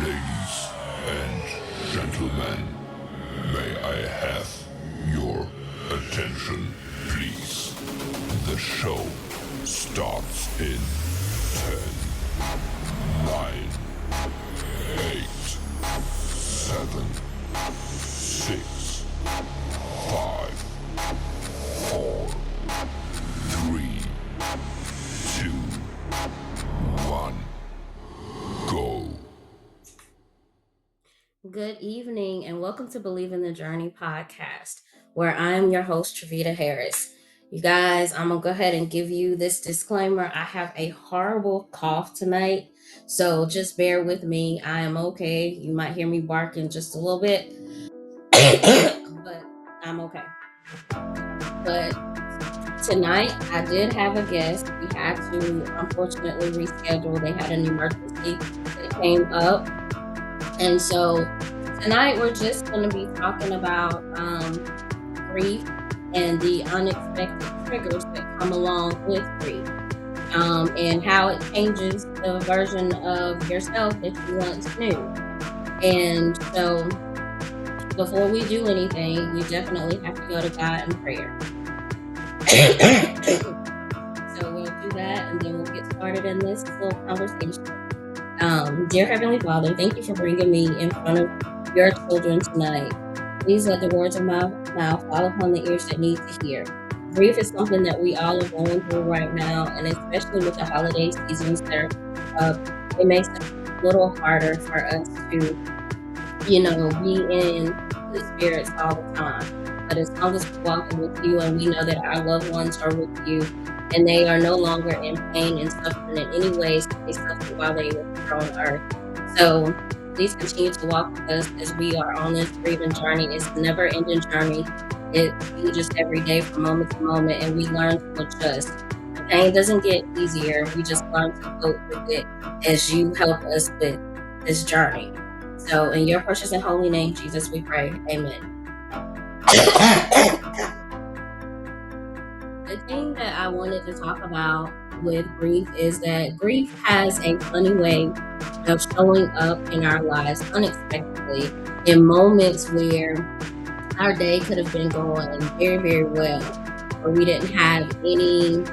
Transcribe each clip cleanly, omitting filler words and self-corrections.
Ladies and gentlemen, may I have your attention, please? The show starts in 10, 9, 8, 7, 6, 5, 4, 3, 2, 1, go. Good evening, and welcome to Believe in the Journey podcast, where I am your host, Triveda Harris. You guys, I'm going to go ahead and give you this disclaimer. I have a horrible cough tonight, so just bear with me. I am okay. You might hear me barking just a little bit, but I'm okay. But tonight, I did have a guest. We had to, unfortunately, reschedule. They had an emergency that came up. And so tonight we're just going to be talking about grief and the unexpected triggers that come along with grief, and how it changes the version of yourself that you once knew. And so before we do anything, we definitely have to go to God in prayer. So we'll do that, and then we'll get started in this little conversation. Dear Heavenly Father, thank you for bringing me in front of your children tonight. Please let the words of my mouth fall upon the ears that need to hear. Grief is something that we all are going through right now, and especially with the holiday seasons, it makes it a little harder for us to, be in the spirits all the time. But as long as we're walking with you and we know that our loved ones are with you and they are no longer in pain and suffering in any ways that they suffered while they were here on earth. So please continue to walk with us as we are on this grieving journey. It's a never-ending journey. It changes every day from moment to moment, and we learn to adjust. The pain doesn't get easier. We just learn to cope with it as you help us with this journey. So in your precious and holy name, Jesus, we pray. Amen. The thing that I wanted to talk about with grief is that grief has a funny way of showing up in our lives unexpectedly in moments where our day could have been going very, very well, or we didn't have anything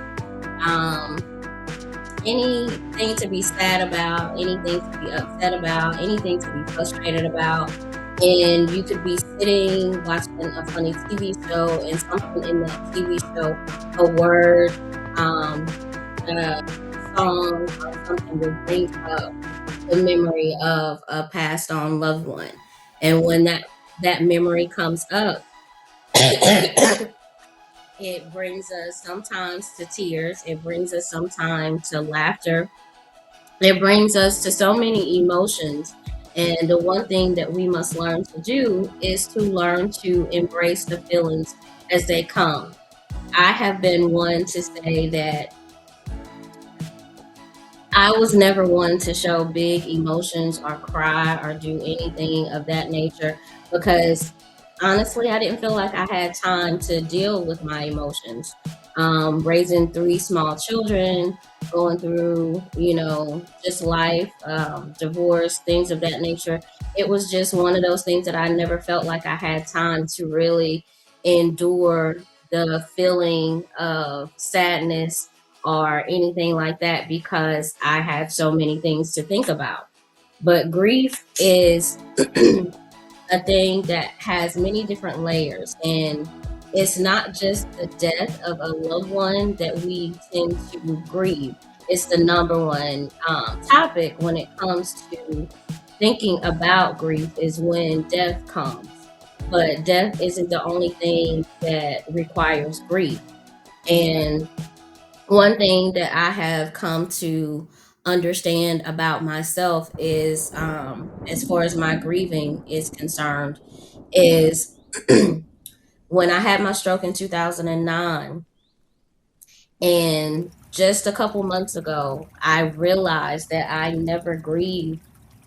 to be sad about, anything to be upset about, anything to be frustrated about. And you could be sitting watching a funny TV show, and something in that TV show, a word, a song, or something will bring up the memory of a passed on loved one. And when that memory comes up, it brings us sometimes to tears. It brings us sometimes to laughter. It brings us to so many emotions. And the one thing that we must learn to do is to learn to embrace the feelings as they come. I have been one to say that I was never one to show big emotions or cry or do anything of that nature because honestly, I didn't feel like I had time to deal with my emotions. Raising three small children, going through, just life, divorce, things of that nature. It was just one of those things that I never felt like I had time to really endure the feeling of sadness or anything like that because I had so many things to think about. But grief is a thing that has many different layers, and it's not just the death of a loved one that we tend to grieve. It's the number one topic when it comes to thinking about grief is when death comes. But death isn't the only thing that requires grief. And one thing that I have come to understand about myself is, as far as my grieving is concerned, is when I had my stroke in 2009, and just a couple months ago, I realized that I never grieved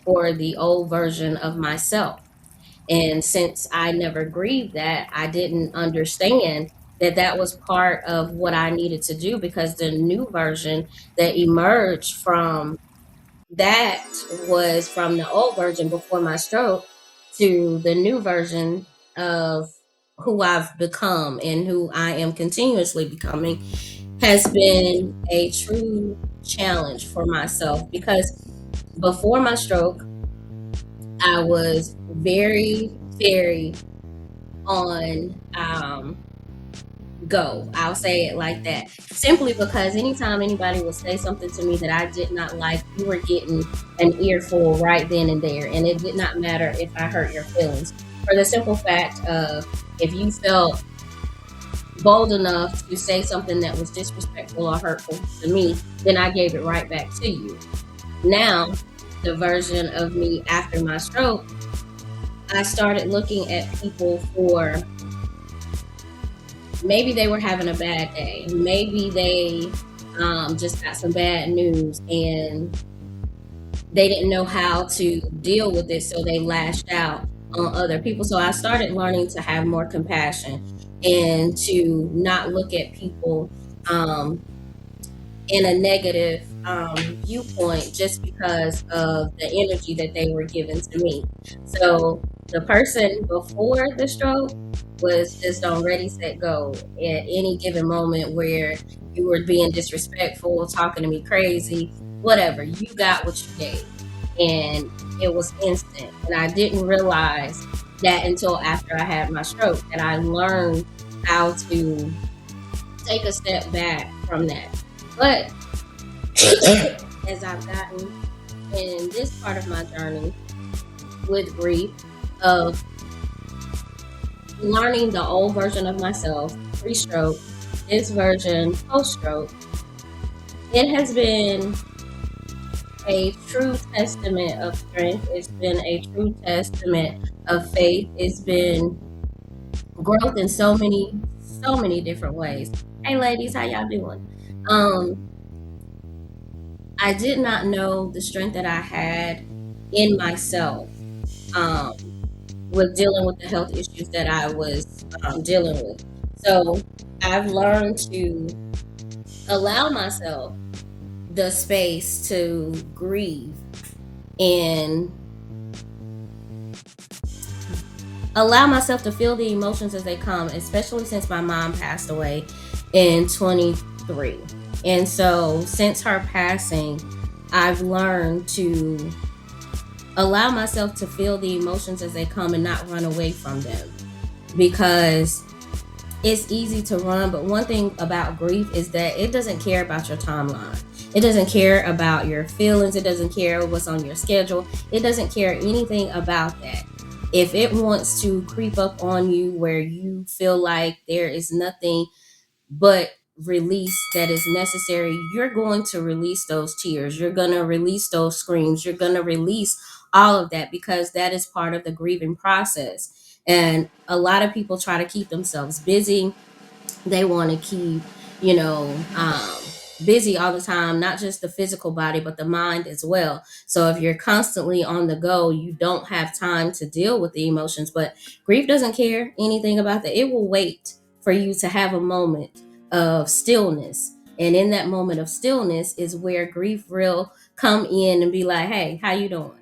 for the old version of myself. And since I never grieved that, I didn't understand that that was part of what I needed to do, because the new version that emerged from that was from the old version before my stroke to the new version of who I've become and who I am continuously becoming has been a true challenge for myself, because before my stroke, I was very, very on go. I'll say it like that. Simply because anytime anybody would say something to me that I did not like, you were getting an earful right then and there. And it did not matter if I hurt your feelings. For the simple fact of, if you felt bold enough to say something that was disrespectful or hurtful to me, then I gave it right back to you. Now, the version of me after my stroke, I started looking at people for, maybe they were having a bad day. Maybe they just got some bad news and they didn't know how to deal with it, so they lashed out on other people. So I started learning to have more compassion and to not look at people um, in a negative viewpoint just because of the energy that they were giving to me. So the person before the stroke was just on ready, set, go at any given moment where you were being disrespectful, talking to me crazy, whatever. You got what you gave. And it was instant. And I didn't realize that until after I had my stroke, that I learned how to take a step back from that. But as I've gotten in this part of my journey with grief, of learning the old version of myself pre-stroke, this version post-stroke, it has been a true testament of strength. It's been a true testament of faith. It's been growth in so many different ways. Hey ladies, how y'all doing? Um, I did not know the strength that I had in myself um, with dealing with the health issues that I was dealing with. So I've learned to allow myself the space to grieve and allow myself to feel the emotions as they come, especially since my mom passed away in 23. And so since her passing, I've learned to allow myself to feel the emotions as they come and not run away from them, because it's easy to run. But one thing about grief is that it doesn't care about your timeline. It doesn't care about your feelings. It doesn't care what's on your schedule. It doesn't care anything about that. If it wants to creep up on you where you feel like there is nothing but release that is necessary, you're going to release those tears. You're going to release those screams. You're going to release all of that, because that is part of the grieving process. And a lot of people try to keep themselves busy. They want to keep, you know, busy all the time, not just the physical body, but the mind as well. So if you're constantly on the go, you don't have time to deal with the emotions. But grief doesn't care anything about that. It will wait for you to have a moment of stillness. And in that moment of stillness is where grief will come in and be like, hey, how you doing?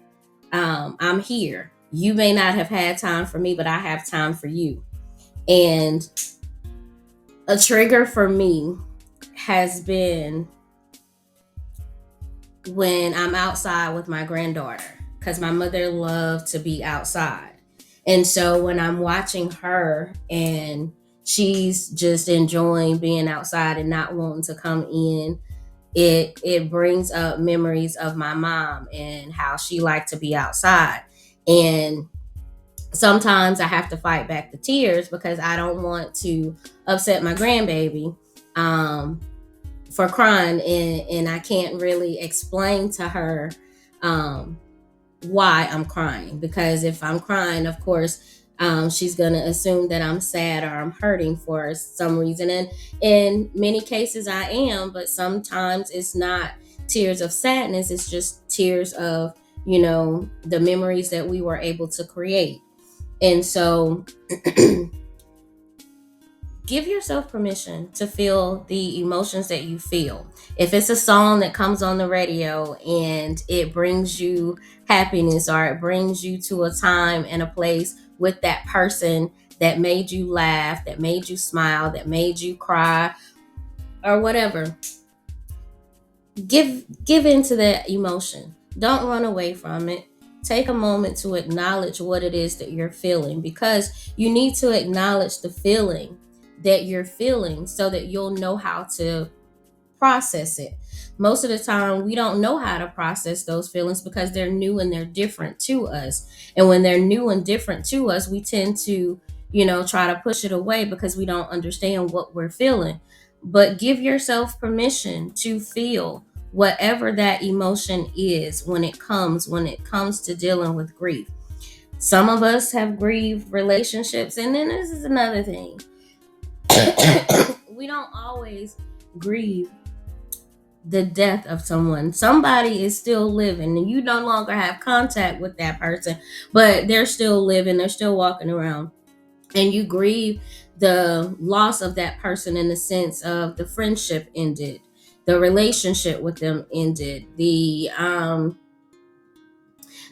I'm here. You may not have had time for me, but I have time for you. And a trigger for me has been when I'm outside with my granddaughter, because my mother loved to be outside. And so when I'm watching her and she's just enjoying being outside and not wanting to come in, it brings up memories of my mom and how she liked to be outside. And sometimes I have to fight back the tears because I don't want to upset my grandbaby for crying, and I can't really explain to her um, why I'm crying, because if I'm crying, of course, she's gonna assume that I'm sad or I'm hurting for some reason. And in many cases, I am, but sometimes it's not tears of sadness. It's just tears of the memories that we were able to create. And so give yourself permission to feel the emotions that you feel. If it's a song that comes on the radio and it brings you happiness, or it brings you to a time and a place with that person that made you laugh, that made you smile, that made you cry, or whatever, give into that emotion. Don't run away from it. Take a moment to acknowledge what it is that you're feeling, because you need to acknowledge the feeling that you're feeling so that you'll know how to process it. Most of the time, we don't know how to process those feelings because they're new and they're different to us. And when they're new and different to us, we tend to, try to push it away because we don't understand what we're feeling. But give yourself permission to feel whatever that emotion is when it comes to dealing with grief. Some of us have grieved relationships, and then this is another thing. We don't always grieve the death of someone. Somebody is still living and you no longer have contact with that person, but they're still living, they're still walking around. And you grieve the loss of that person in the sense of the friendship ended, the relationship with them ended, the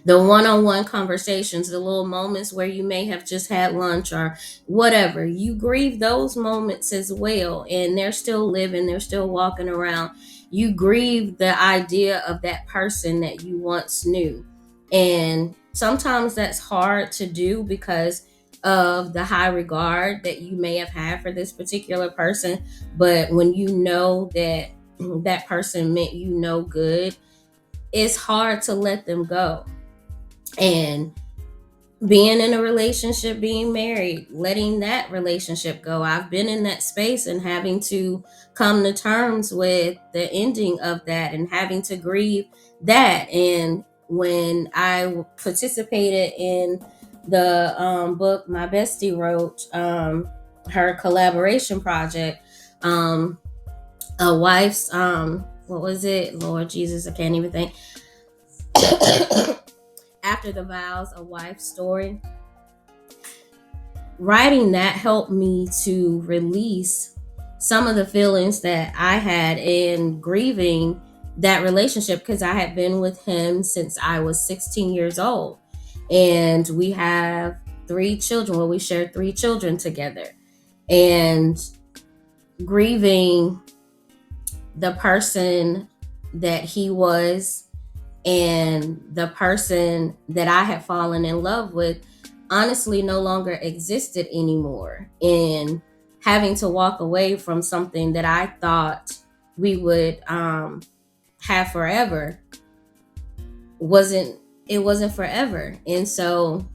one-on-one conversations, the little moments where you may have just had lunch or whatever. You grieve those moments as well, and they're still living, they're still walking around. You grieve the idea of that person that you once knew. And sometimes that's hard to do because of the high regard that you may have had for this particular person. But when you know that that person meant you no good, it's hard to let them go. And being in a relationship, being married, letting that relationship go. I've been in that space and having to come to terms with the ending of that and having to grieve that. And when I participated in the book my bestie wrote, her collaboration project, a wife's, what was it? Lord Jesus, I can't even think. After the Vows, a wife's story. Writing that helped me to release some of the feelings that I had in grieving that relationship, because I had been with him since I was 16 years old. And we have 3 children. Well, we shared 3 children together. And grieving the person that he was and the person that I had fallen in love with honestly no longer existed anymore. And having to walk away from something that I thought we would have forever wasn't it wasn't forever. And so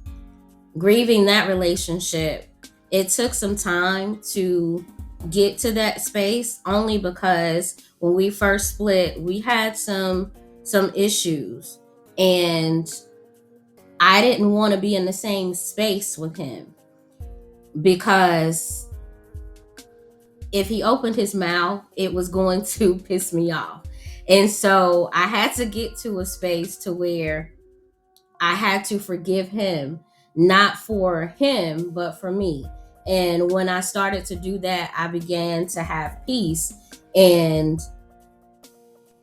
grieving that relationship, it took some time to get to that space, only because when we first split, we had some issues, and I didn't want to be in the same space with him, because if he opened his mouth, it was going to piss me off. And so I had to get to a space to where I had to forgive him, not for him, but for me. And when I started to do that, I began to have peace. And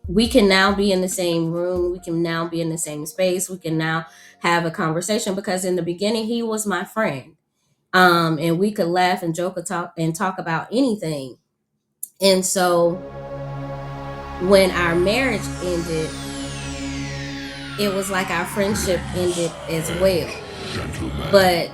we can now be in the same room. We can now be in the same space. We can now have a conversation, because in the beginning, he was my friend. And we could laugh and joke and talk about anything. And so when our marriage ended, it was like our friendship ended as well. Gentlemen, But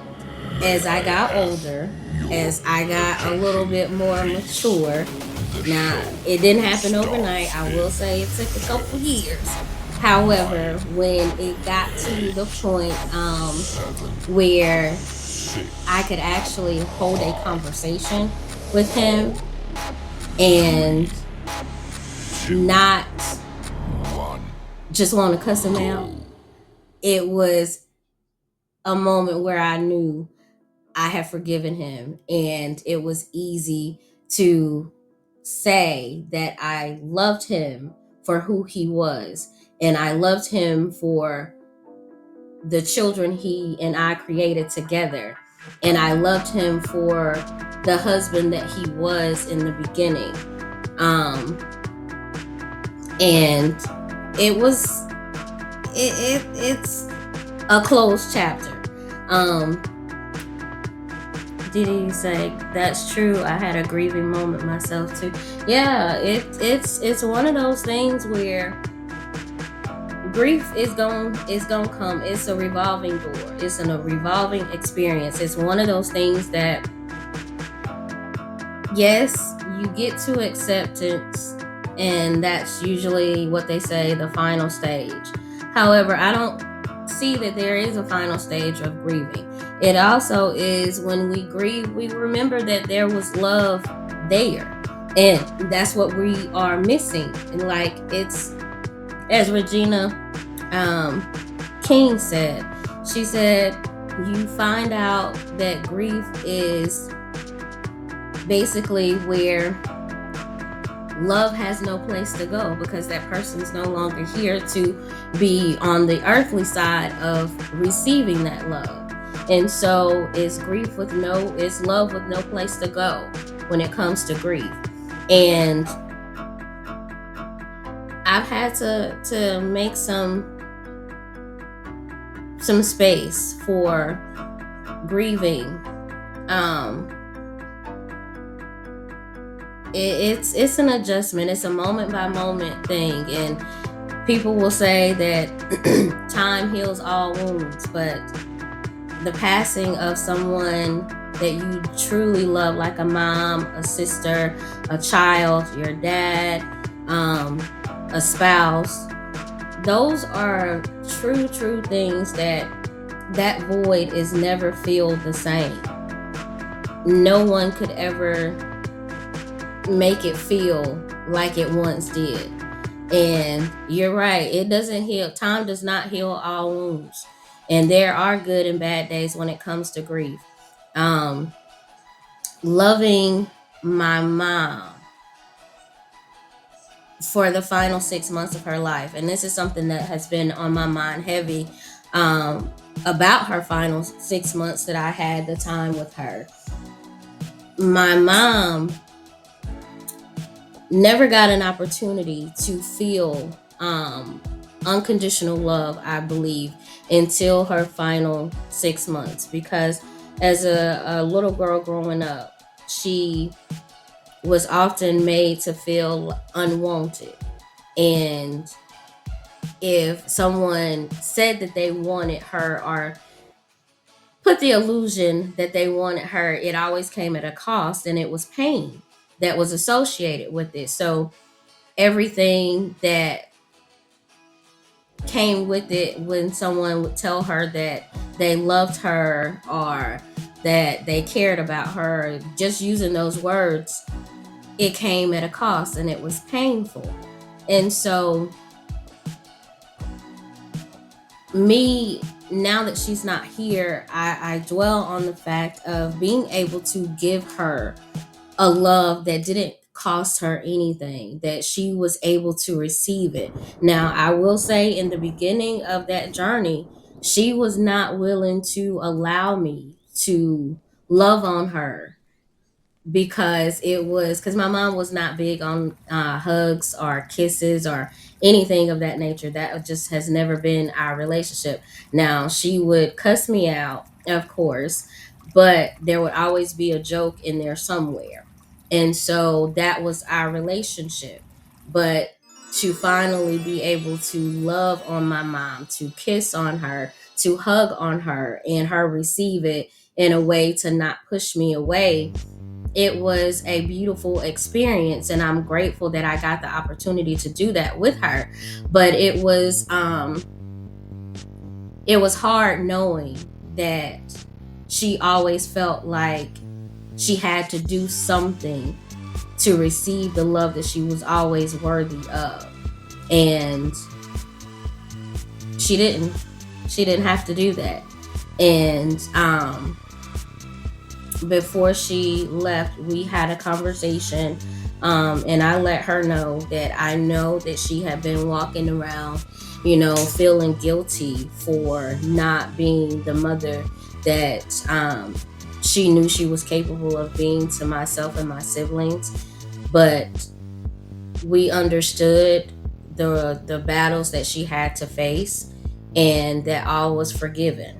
May As I I got have older, your as I got a little attention, bit more please? mature. The Now, show it didn't happen overnight. starts I will in say it took a couple 10, years. However, 9, when it got to the 8, point 7, where I 6, could actually hold a 5, conversation with 4, him 3, and 2, not 1, just want to cuss him out, go. it was a moment where I knew I had forgiven him, and it was easy to say that I loved him for who he was, and I loved him for the children he and I created together, and I loved him for the husband that he was in the beginning. Um, and it was it's a closed chapter. Um, did he say that's true? I had a grieving moment myself too. Yeah, it's one of those things where grief is going to come. It's a revolving door. It's a revolving experience. It's one of those things that, yes, you get to acceptance, and that's usually what they say, the final stage. However, I don't see that there is a final stage of grieving. It also is, when we grieve, we remember that there was love there, and that's what we are missing. And like, it's, as Regina um, King said, she said, you find out that grief is basically where love has no place to go, because that person is no longer here to be on the earthly side of receiving that love. And so it's love with no place to go when it comes to grief. And I've had to make some space for grieving. um it's an adjustment. It's a moment by moment thing, and people will say that time heals all wounds, but the passing of someone that you truly love, like a mom, a sister, a child, your dad, um, a spouse, those are true things that void is never filled the same. No one could ever make it feel like it once did. And you're right, it doesn't heal. Time does not heal all wounds. And there are good and bad days when it comes to grief. Um, Loving my mom for the final 6 months of her life, and this is something that has been on my mind heavy, um, about her final 6 months that I had the time with her. My mom never got an opportunity to feel unconditional love, I believe, until her final 6 months. Because as a little girl growing up, she was often made to feel unwanted. And if someone said that they wanted her, or put the illusion that they wanted her, it always came at a cost, and it was pain that was associated with it. So everything that came with it, when someone would tell her that they loved her or that they cared about her, just using those words, it came at a cost, and it was painful. And so, me, now that she's not here, I dwell on the fact of being able to give her a love that didn't cost her anything, that she was able to receive it. Now, I will say, in the beginning of that journey, she was not willing to allow me to love on her, because my mom was not big on hugs or kisses or anything of that nature. That just has never been our relationship. Now, she would cuss me out, of course, but there would always be a joke in there somewhere. And so that was our relationship. But to finally be able to love on my mom, to kiss on her, to hug on her and her receive it in a way to not push me away, it was a beautiful experience, and I'm grateful that I got the opportunity to do that with her. But it was hard knowing that she always felt like she had to do something to receive the love that she was always worthy of. And she didn't have to do that. And before she left, we had a conversation, and I let her know that I know that she had been walking around, feeling guilty for not being the mother that she knew she was capable of being to myself and my siblings. But we understood the battles that she had to face, and that all was forgiven,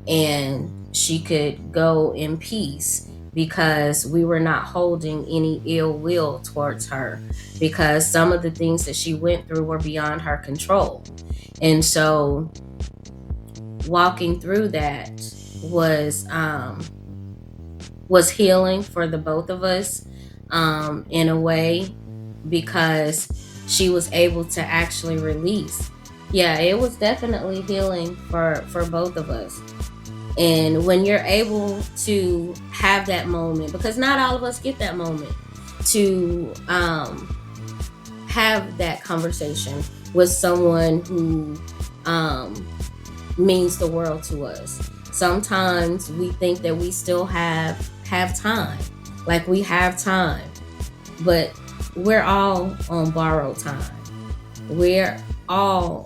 and she could go in peace because we were not holding any ill will towards her, because some of the things that she went through were beyond her control. And so walking through that was healing for the both of us, in a way, because she was able to actually release. Yeah, it was definitely healing for both of us. And when you're able to have that moment, because not all of us get that moment to have that conversation with someone who means the world to us. Sometimes we think that we still have time, like we have time, but we're all on borrowed time. We're all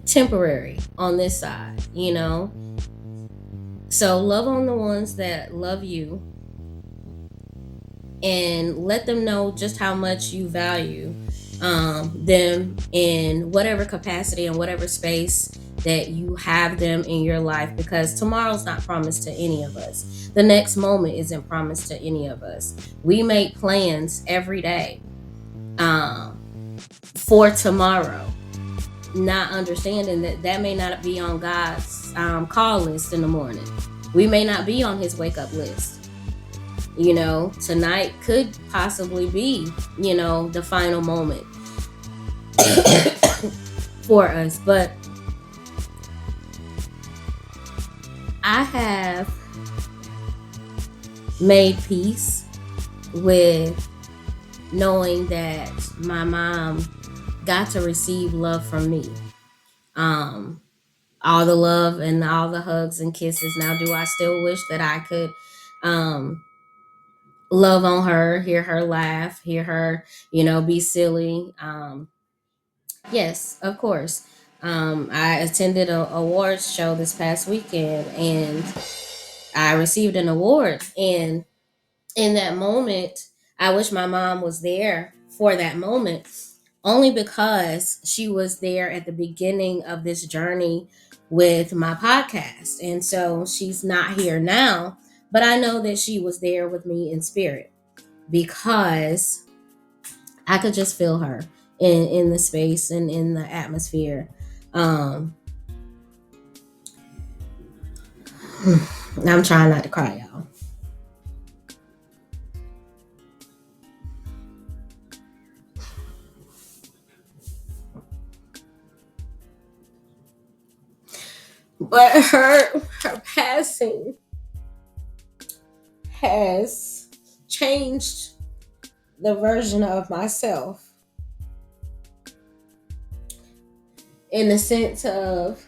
temporary on this side. So love on the ones that love you, and let them know just how much you value them in whatever capacity and whatever space that you have them in your life, because tomorrow's not promised to any of us. The next moment isn't promised to any of us. We make plans every day for tomorrow, not understanding that may not be on God's call list in the morning. We may not be on his wake up list. Tonight could possibly be, the final moment for us. But I have made peace with knowing that my mom got to receive love from me. All the love and all the hugs and kisses. Now, do I still wish that I could love on her, hear her laugh, hear her, be silly? Yes, of course. I attended a awards show this past weekend, and I received an award. And in that moment, I wish my mom was there for that moment, only because she was there at the beginning of this journey with my podcast. And so she's not here now, but I know that she was there with me in spirit, because I could just feel her in the space and in the atmosphere. I'm trying not to cry, y'all. But her passing has changed the version of myself, in the sense of,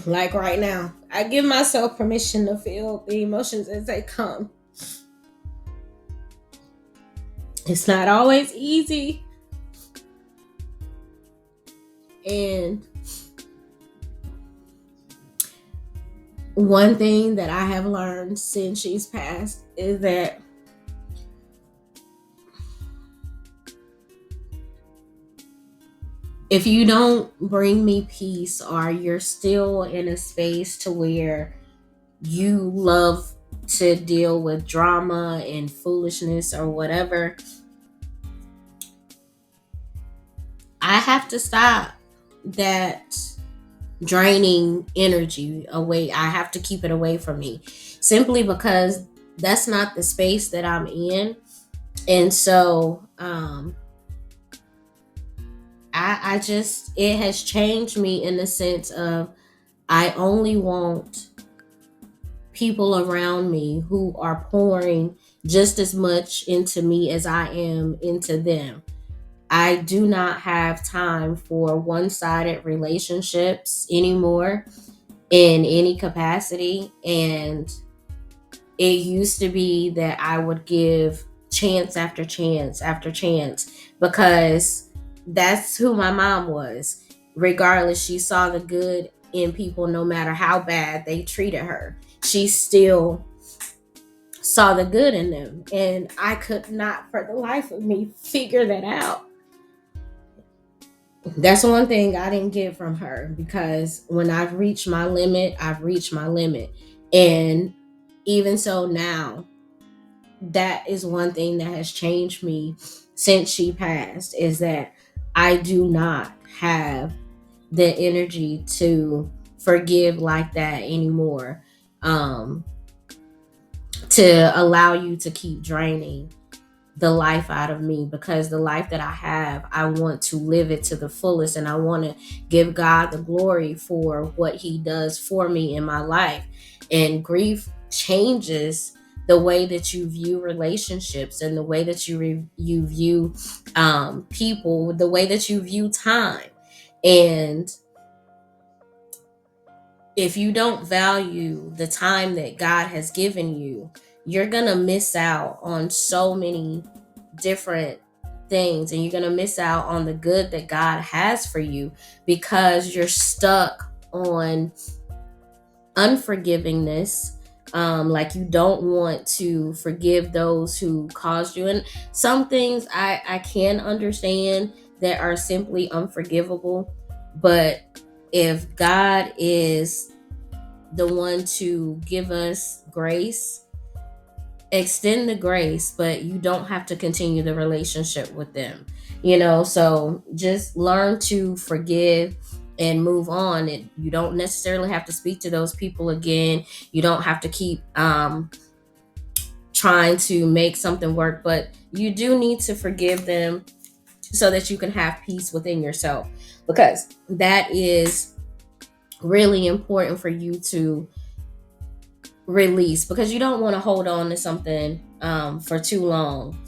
like right now, I give myself permission to feel the emotions as they come. It's not always easy. And one thing that I have learned since she's passed is that if you don't bring me peace, or you're still in a space to where you love to deal with drama and foolishness or whatever, I have to stop that draining energy away. I have to keep it away from me simply because that's not the space that I'm in. And so I just, it has changed me in the sense of I only want people around me who are pouring just as much into me as I am into them. I do not have time for one sided relationships anymore in any capacity. And it used to be that I would give chance after chance after chance because that's who my mom was. Regardless, she saw the good in people no matter how bad they treated her. She still saw the good in them. And I could not, for the life of me, figure that out. That's one thing I didn't get from her because when I've reached my limit, I've reached my limit. And even so now, that is one thing that has changed me since she passed is that I do not have the energy to forgive like that anymore. Um, to allow you to keep draining the life out of me because the life that I have, I want to live it to the fullest and I want to give God the glory for what he does for me in my life. And grief changes the way that you view relationships and the way that you view people, the way that you view time. And if you don't value the time that God has given you, you're going to miss out on so many different things and you're going to miss out on the good that God has for you because you're stuck on unforgivingness. Like you don't want to forgive those who caused you. And some things I can understand that are simply unforgivable. But if God is the one to give us grace, extend the grace, but you don't have to continue the relationship with them. So just learn to forgive and move on. You don't necessarily have to speak to those people again. You don't have to keep trying to make something work, but you do need to forgive them so that you can have peace within yourself, because that is really important for you to release, because you don't want to hold on to something for too long,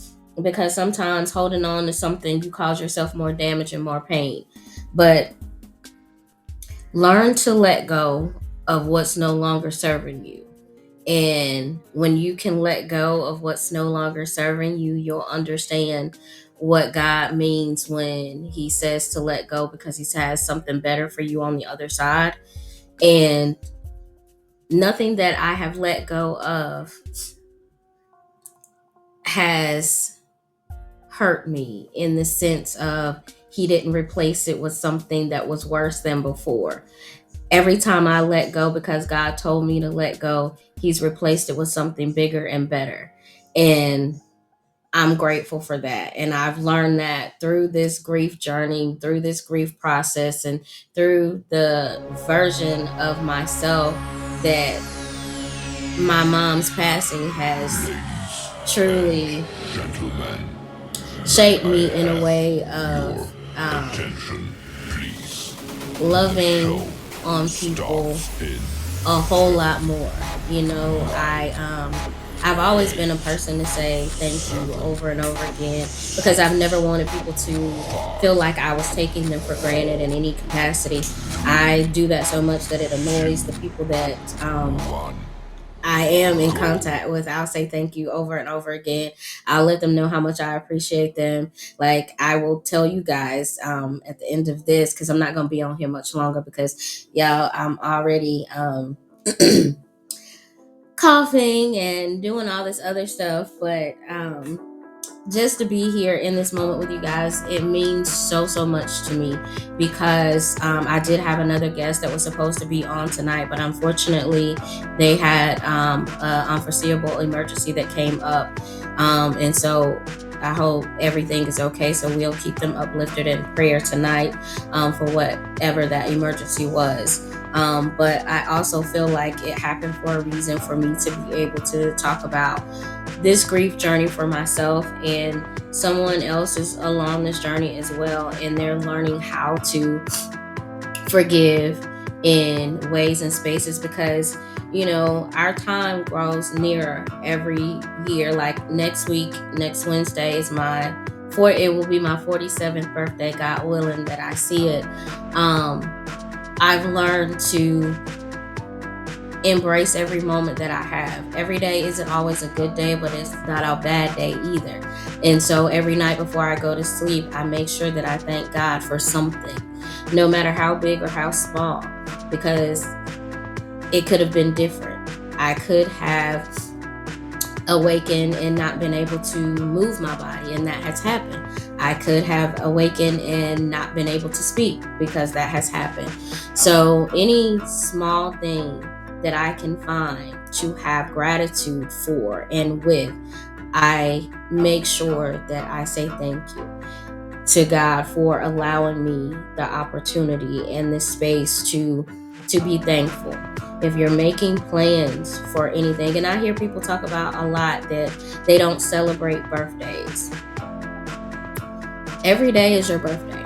because sometimes holding on to something, you cause yourself more damage and more pain. But learn to let go of what's no longer serving you. And when you can let go of what's no longer serving you, you'll understand what God means when he says to let go, because he has something better for you on the other side. And nothing that I have let go of has hurt me in the sense of he didn't replace it with something that was worse than before. Every time I let go, because God told me to let go, he's replaced it with something bigger and better. And I'm grateful for that. And I've learned that through this grief journey, through this grief process, and through the version of myself that my mom's passing has truly Gentlemen, shaped me in a way of attention, please. loving Show on people starts in a whole lot more. I've always been a person to say thank you over and over again, because I've never wanted people to feel like I was taking them for granted in any capacity. I do that so much that it annoys the people that one. I am in contact with. I'll say thank you over and over again. I'll let them know how much I appreciate them. Like, I will tell you guys at the end of this, because I'm not going to be on here much longer, because y'all, I'm already coughing and doing all this other stuff. But just to be here in this moment with you guys, it means so much to me, because I did have another guest that was supposed to be on tonight, but unfortunately they had an unforeseeable emergency that came up, and so I hope everything is okay. So we'll keep them uplifted in prayer tonight, for whatever that emergency was. But I also feel like it happened for a reason, for me to be able to talk about this grief journey for myself, and someone else is along this journey as well, and they're learning how to forgive in ways and spaces, because our time grows nearer every year. Like next week, next Wednesday is it will be my 47th birthday, God willing that I see it. I've learned to embrace every moment that I have. Every day isn't always a good day, but it's not a bad day either. And so every night before I go to sleep, I make sure that I thank God for something, no matter how big or how small, because it could have been different. I could have awakened and not been able to move my body, and that has happened. I could have awakened and not been able to speak, because that has happened. So any small thing that I can find to have gratitude for and with, I make sure that I say thank you to God for allowing me the opportunity and the space to be thankful. If you're making plans for anything, and I hear people talk about a lot that they don't celebrate birthdays. Every day is your birthday.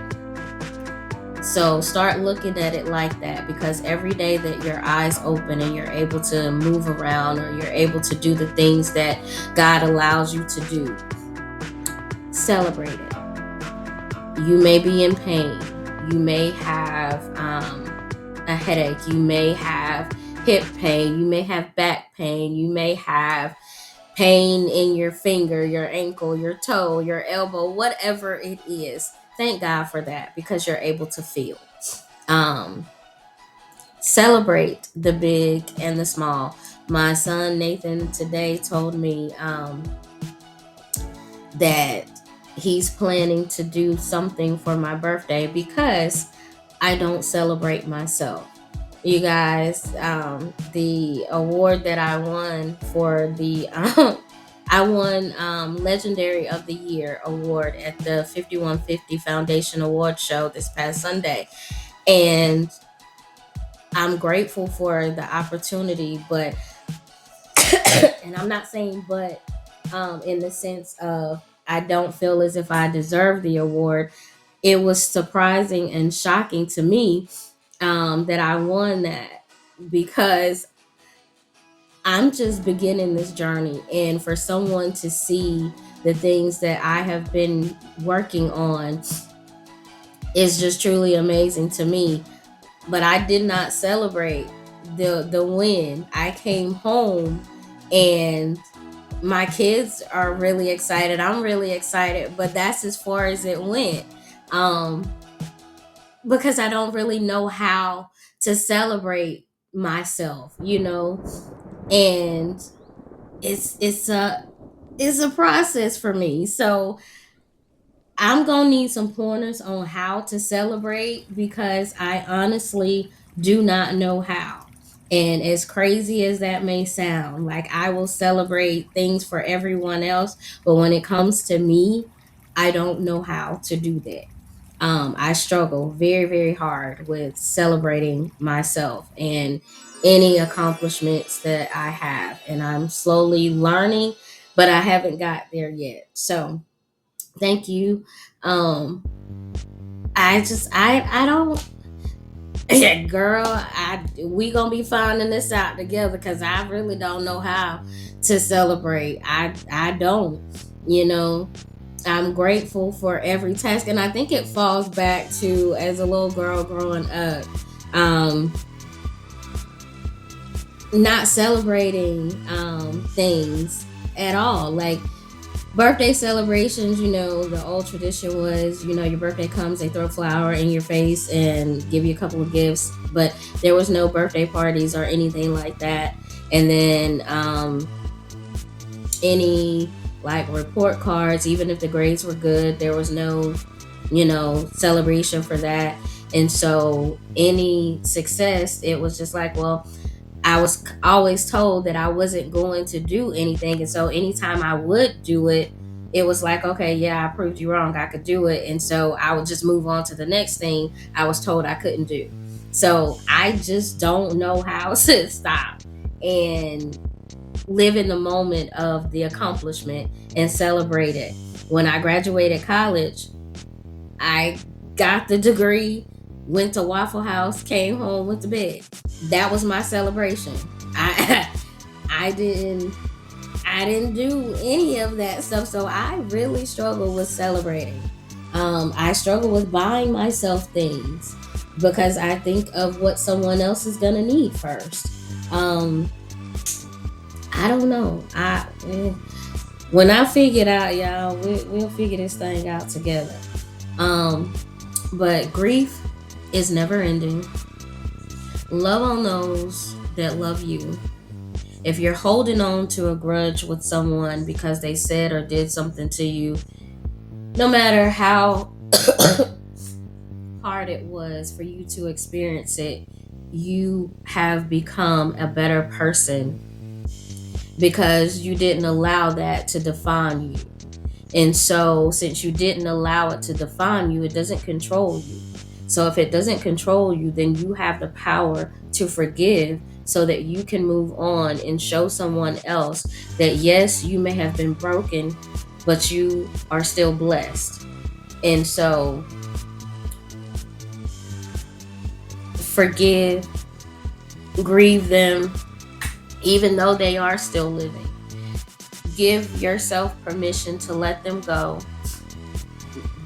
So start looking at it like that, because every day that your eyes open and you're able to move around, or you're able to do the things that God allows you to do, celebrate it. You may be in pain. You may have a headache. You may have hip pain. You may have back pain. You may have pain in your finger, your ankle, your toe, your elbow, whatever it is. Thank God for that, because you're able to feel. Um, Celebrate the big and the small. My son Nathan today told me that he's planning to do something for my birthday, because I don't celebrate myself. You guys, the award that I won for the I won Legendary of the Year award at the 5150 Foundation Award Show this past Sunday. And I'm grateful for the opportunity, but and I'm not saying but in the sense of I don't feel as if I deserve the award. It was surprising and shocking to me that I won that, because I'm just beginning this journey, and for someone to see the things that I have been working on is just truly amazing to me. But I did not celebrate the win. I came home, and my kids are really excited. I'm really excited, but that's as far as it went. Um, because I don't really know how to celebrate myself, and it's a process for me. So I'm gonna need some pointers on how to celebrate, because I honestly do not know how. And as crazy as that may sound, like I will celebrate things for everyone else, but when it comes to me, I don't know how to do that. I struggle very, very hard with celebrating myself and any accomplishments that I have. And I'm slowly learning, but I haven't got there yet. So thank you. Um, I don't, yeah, girl, we gonna be finding this out together, because I really don't know how to celebrate. I don't, you know. I'm grateful for every task, and I think it falls back to as a little girl growing up, um, not celebrating things at all. Like birthday celebrations, the old tradition was, your birthday comes, they throw a flower in your face and give you a couple of gifts, but there was no birthday parties or anything like that. And then any like report cards, even if the grades were good, there was no, celebration for that. And so any success, it was just like, well, I was always told that I wasn't going to do anything. And so anytime I would do it, it was like, okay, yeah, I proved you wrong. I could do it. And so I would just move on to the next thing I was told I couldn't do. So I just don't know how to stop and live in the moment of the accomplishment and celebrate it. When I graduated college, I got the degree, went to Waffle House, came home, went to bed. That was my celebration. I I didn't do any of that stuff. So I really struggle with celebrating. I struggle with buying myself things because I think of what someone else is gonna need first. Um, I don't know. When I figure it out, y'all, we'll figure this thing out together. Um, but grief is never ending. Love on those that love you. If you're holding on to a grudge with someone because they said or did something to you, no matter how hard it was for you to experience it, you have become a better person because you didn't allow that to define you. And so, since you didn't allow it to define you, it doesn't control you. So, if it doesn't control you, then you have the power to forgive so that you can move on and show someone else that, yes, you may have been broken, but you are still blessed. And so, forgive, grieve them, even though they are still living. Give yourself permission to let them go.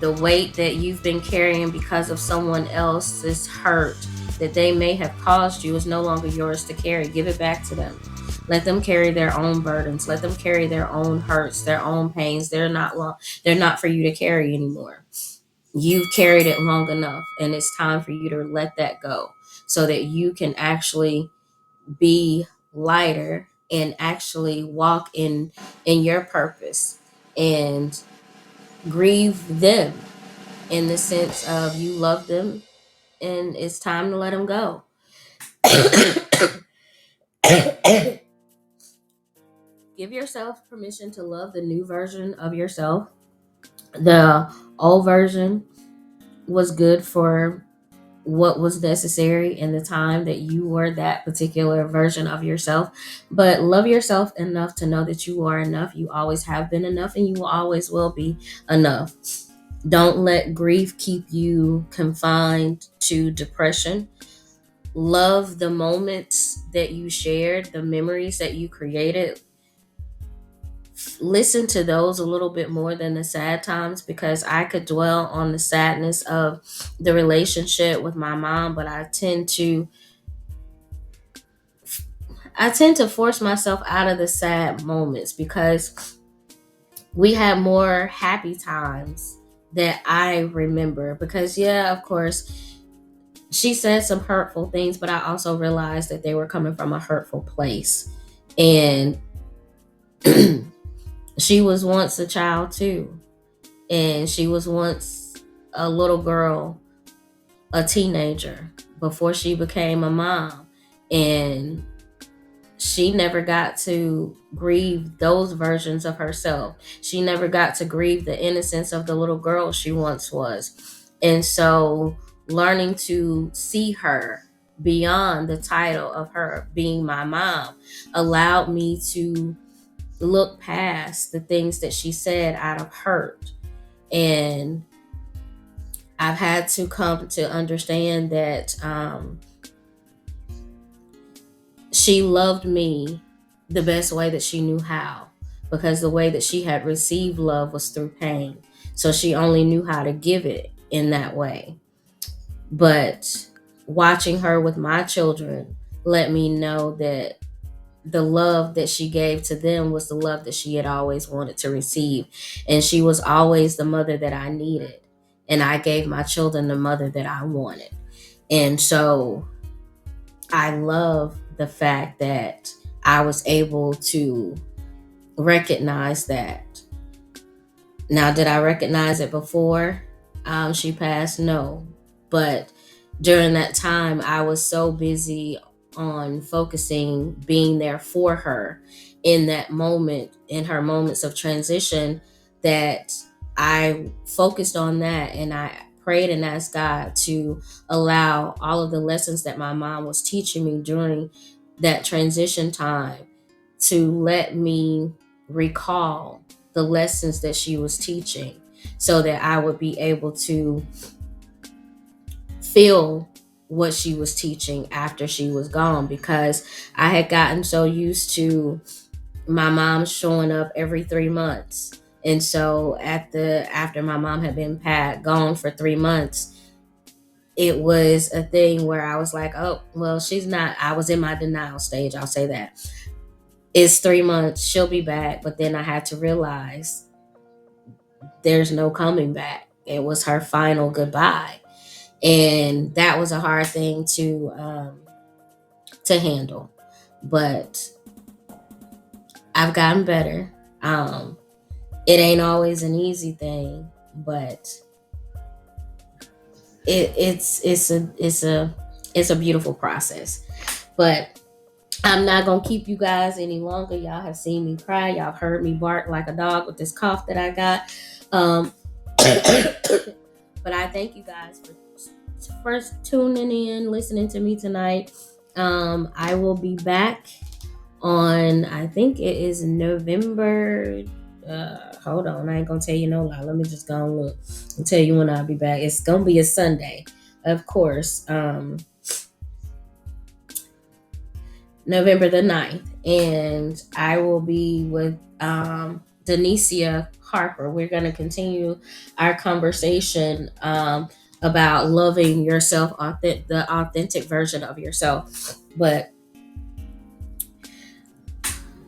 The weight that you've been carrying because of someone else's hurt that they may have caused you is no longer yours to carry. Give it back to them. Let them carry their own burdens. Let them carry their own hurts, their own pains. They're not for you to carry anymore. You've carried it long enough, and it's time for you to let that go so that you can actually be lighter and actually walk in your purpose and grieve them in the sense of you love them and it's time to let them go. Give yourself permission to love the new version of yourself. The old version was good for what was necessary in the time that you were that particular version of yourself. But love yourself enough to know that you are enough. You always have been enough and you always will be enough. Don't let grief keep you confined to depression. Love the moments that you shared, the memories that you created. Listen to those a little bit more than the sad times because I could dwell on the sadness of the relationship with my mom, but I tend to force myself out of the sad moments because we had more happy times that I remember because yeah, of course, she said some hurtful things, but I also realized that they were coming from a hurtful place. And she was once a child too. And she was once a little girl, a teenager, before she became a mom. And she never got to grieve those versions of herself. She never got to grieve the innocence of the little girl she once was. And so, learning to see her beyond the title of her being my mom allowed me to look past the things that she said out of hurt. And I've had to come to understand that she loved me the best way that she knew how, because the way that she had received love was through pain. So she only knew how to give it in that way. But watching her with my children let me know that the love that she gave to them was the love that she had always wanted to receive. And she was always the mother that I needed. And I gave my children the mother that I wanted. And so I love the fact that I was able to recognize that. Now, did I recognize it before she passed? No. But during that time, I was so busy on focusing, being there for her in that moment, in her moments of transition, that I focused on that, and I prayed and asked God to allow all of the lessons that my mom was teaching me during that transition time to let me recall the lessons that she was teaching so that I would be able to feel what she was teaching after she was gone, because I had gotten so used to my mom showing up every 3 months. And so after my mom had been gone for 3 months, it was a thing where I was like, oh, well, she's not. I was in my denial stage. I'll say that. It's 3 months. She'll be back. But then I had to realize there's no coming back. It was her final goodbye. And that was a hard thing to handle. But I've gotten better. It ain't always an easy thing, but it's a beautiful process. But I'm not gonna keep you guys any longer. Y'all have seen me cry. Y'all have heard me bark like a dog with this cough that I got. Um, but I thank you guys for first tuning in, listening to me tonight. I will be back on, I think it is November. Hold on, I ain't gonna tell you no lie. Let me just go and look and tell you when I'll be back. It's gonna be a Sunday, of course. November the 9th, and I will be with Denicia Harper. We're going to continue our conversation about loving yourself, the authentic version of yourself. But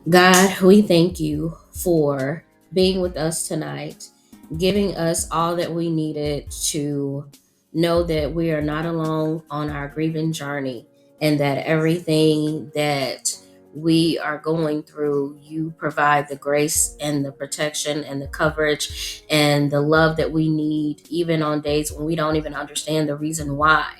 God, we thank you for being with us tonight, giving us all that we needed to know that we are not alone on our grieving journey, and that everything that we are going through, you provide the grace and the protection and the coverage and the love that we need, even on days when we don't even understand the reason why.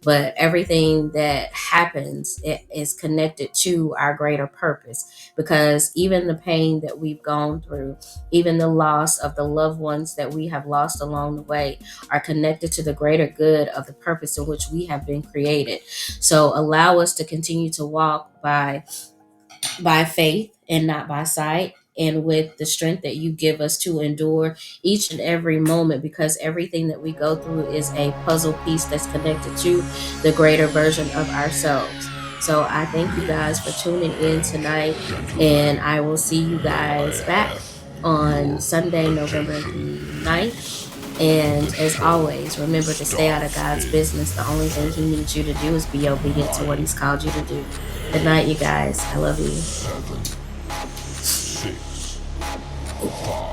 But everything that happens, it is connected to our greater purpose, because even the pain that we've gone through, even the loss of the loved ones that we have lost along the way, are connected to the greater good of the purpose in which we have been created. So allow us to continue to walk by faith and not by sight, and with the strength that you give us to endure each and every moment, because everything that we go through is a puzzle piece that's connected to the greater version of ourselves. So I thank you guys for tuning in tonight, and I will see you guys back on Sunday, November the 9th. And as always, remember to stay out of God's business. The only thing He needs you to do is be obedient to what He's called you to do. Good night, you guys. I love you. 7, 6, 5.